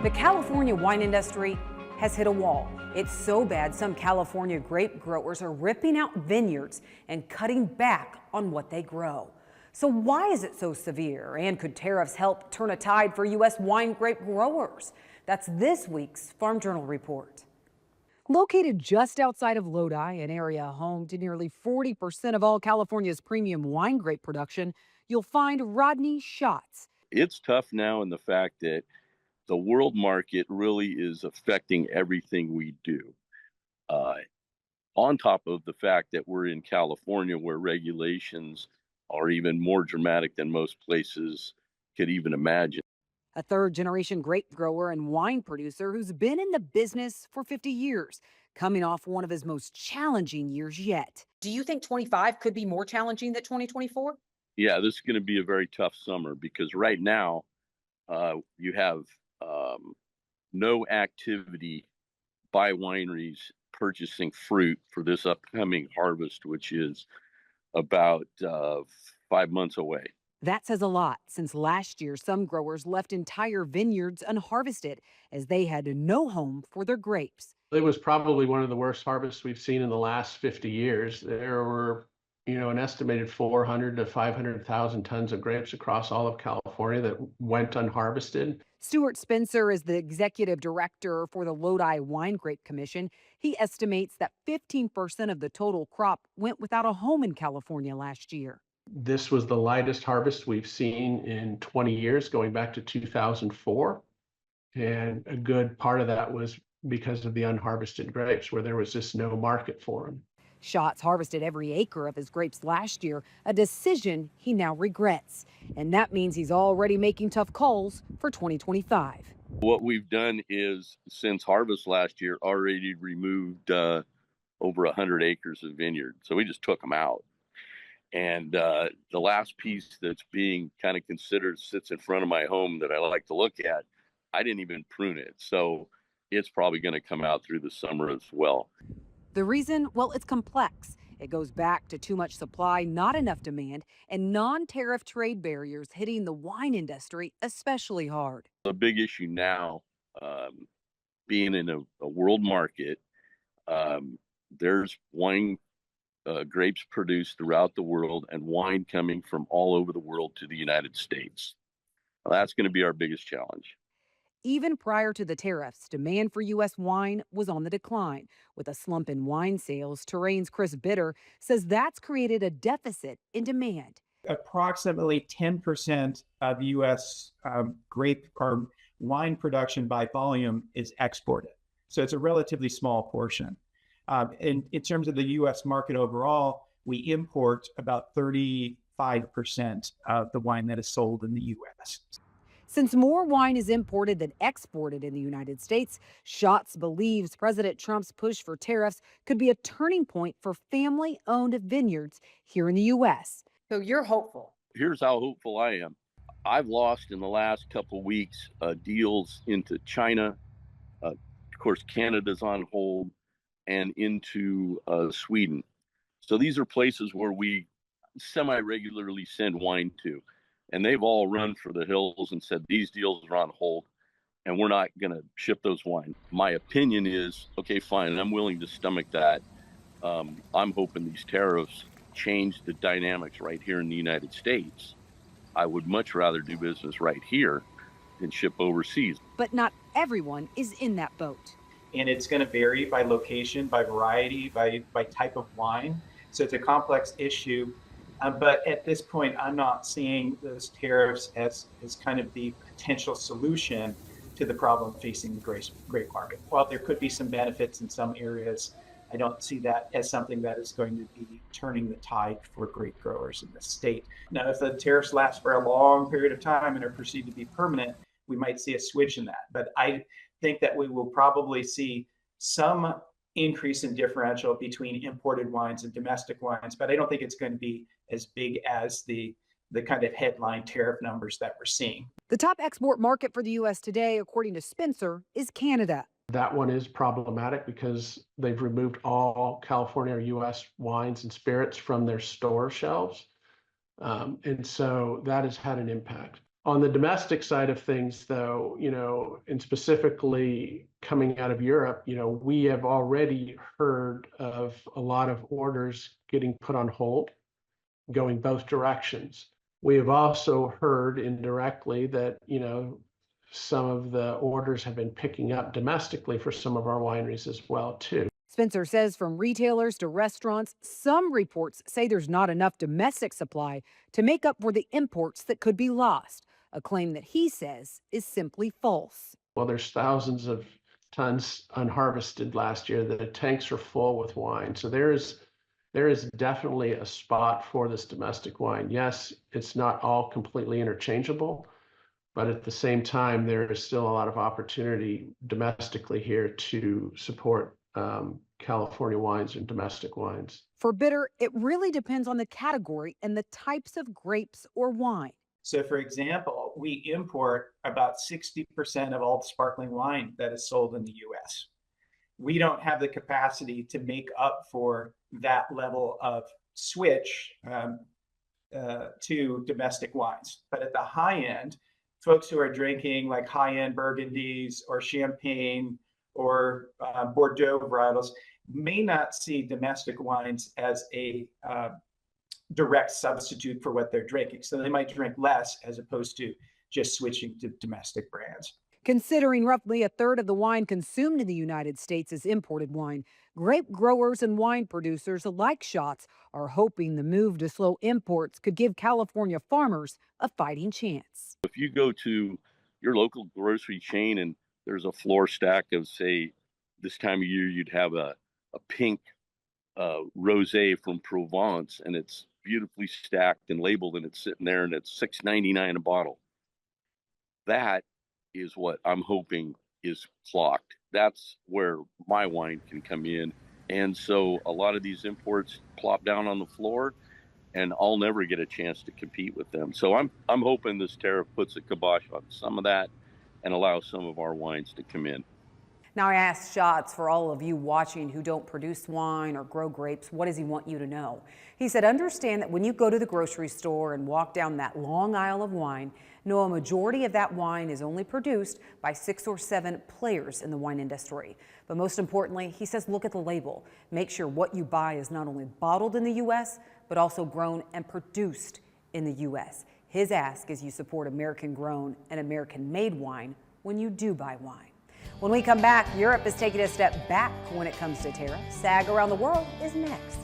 The California wine industry has hit a wall. It's so bad, some California grape growers are ripping out vineyards and cutting back on what they grow. So why is it so severe? And could tariffs help turn a tide for U.S. wine grape growers? That's this week's Farm Journal report. Located just outside of Lodi, an area home to nearly 40% of all California's premium wine grape production, you'll find Rodney Schatz. It's tough now in the fact that the world market really is affecting everything we do. Uh, on top of the fact that we're in California, where regulations are even more dramatic than most places could even imagine. A third-generation grape grower and wine producer who's been in the business for 50 years, coming off one of his most challenging years yet. Do you think 25 could be more challenging than 2024? Yeah, this is going to be a very tough summer because right now you have no activity by wineries purchasing fruit for this upcoming harvest, which is about 5 months away. That says a lot, since last year some growers left entire vineyards unharvested as they had no home for their grapes. It was probably one of the worst harvests we've seen in the last 50 years. There were, an estimated 400 to 500,000 tons of grapes across all of California that went unharvested. Stuart Spencer is the executive director for the Lodi Wine Grape Commission. He estimates that 15% of the total crop went without a home in California last year. This was the lightest harvest we've seen in 20 years, going back to 2004. And a good part of that was because of the unharvested grapes, where there was just no market for them. Schatz harvested every acre of his grapes last year, a decision he now regrets. And that means he's already making tough calls for 2025. What we've done is, since harvest last year, already removed over 100 acres of vineyard. So we just took them out. And the last piece that's being kind of considered sits in front of my home that I like to look at. I didn't even prune it. So it's probably going to come out through the summer as well. The reason? Well, it's complex. It goes back to too much supply, not enough demand, and non-tariff trade barriers hitting the wine industry especially hard. The big issue now, being in a world market, there's wine grapes produced throughout the world and wine coming from all over the world to the United States. That's going to be our biggest challenge. Even prior to the tariffs, demand for U.S. wine was on the decline. With a slump in wine sales, Terrain's Chris Bitter says that's created a deficit in demand. Approximately 10% of U.S. Grape or wine production by volume is exported. So it's a relatively small portion. In terms of the U.S. market overall, we import about 35% of the wine that is sold in the U.S. Since more wine is imported than exported in the United States, Schatz believes President Trump's push for tariffs could be a turning point for family-owned vineyards here in the U.S. So you're hopeful. Here's how hopeful I am. I've lost in the last couple of weeks deals into China. Of course, Canada's on hold, and into Sweden. So these are places where we semi-regularly send wine to. And they've all run for the hills and said, these deals are on hold and we're not going to ship those wine. My opinion is, okay, fine, I'm willing to stomach that. I'm hoping these tariffs change the dynamics right here in the United States. I would much rather do business right here than ship overseas. But not everyone is in that boat. And it's going to vary by location, by variety, by type of wine. So it's a complex issue. But at this point, I'm not seeing those tariffs as kind of the potential solution to the problem facing the grape market. While there could be some benefits in some areas, I don't see that as something that is going to be turning the tide for grape growers in the state. Now, if the tariffs last for a long period of time and are perceived to be permanent, we might see a switch in that. But I think that we will probably see some increase in differential between imported wines and domestic wines, but I don't think it's going to be as big as the kind of headline tariff numbers that we're seeing. The top export market for the U.S. today, according to Spencer, is Canada. That one is problematic because they've removed all California or U.S. wines and spirits from their store shelves. And so that has had an impact. On the domestic side of things, though, and specifically coming out of Europe, we have already heard of a lot of orders getting put on hold, going both directions. We have also heard indirectly that, some of the orders have been picking up domestically for some of our wineries as well, too. Spencer says from retailers to restaurants, some reports say there's not enough domestic supply to make up for the imports that could be lost, a claim that he says is simply false. Well, there's thousands of tons unharvested last year. The tanks are full with wine. So there is definitely a spot for this domestic wine. Yes, it's not all completely interchangeable, but at the same time, there is still a lot of opportunity domestically here to support California wines and domestic wines. For bitter, it really depends on the category and the types of grapes or wine. So, for example, we import about 60% of all the sparkling wine that is sold in the US. We don't have the capacity to make up for that level of switch to domestic wines. But at the high end, folks who are drinking like high-end Burgundies or Champagne or Bordeaux varietals may not see domestic wines as a direct substitute for what they're drinking. So they might drink less as opposed to just switching to domestic brands. Considering roughly a third of the wine consumed in the United States is imported wine, grape growers and wine producers like Schatz are hoping the move to slow imports could give California farmers a fighting chance. If you go to your local grocery chain and there's a floor stack of, say, this time of year, you'd have a pink rosé from Provence, and it's beautifully stacked and labeled, and it's sitting there, and it's $6.99 a bottle. That is what I'm hoping is clocked. That's where my wine can come in. And so a lot of these imports plop down on the floor, and I'll never get a chance to compete with them. So I'm hoping this tariff puts a kibosh on some of that and allows some of our wines to come in. Now, I asked Schatz, for all of you watching who don't produce wine or grow grapes, what does he want you to know? He said, understand that when you go to the grocery store and walk down that long aisle of wine, know a majority of that wine is only produced by 6 or 7 players in the wine industry. But most importantly, he says, look at the label. Make sure what you buy is not only bottled in the U.S., but also grown and produced in the U.S. His ask is you support American-grown and American-made wine when you do buy wine. When we come back, Europe is taking a step back when it comes to tariffs. SAG Around the World is next.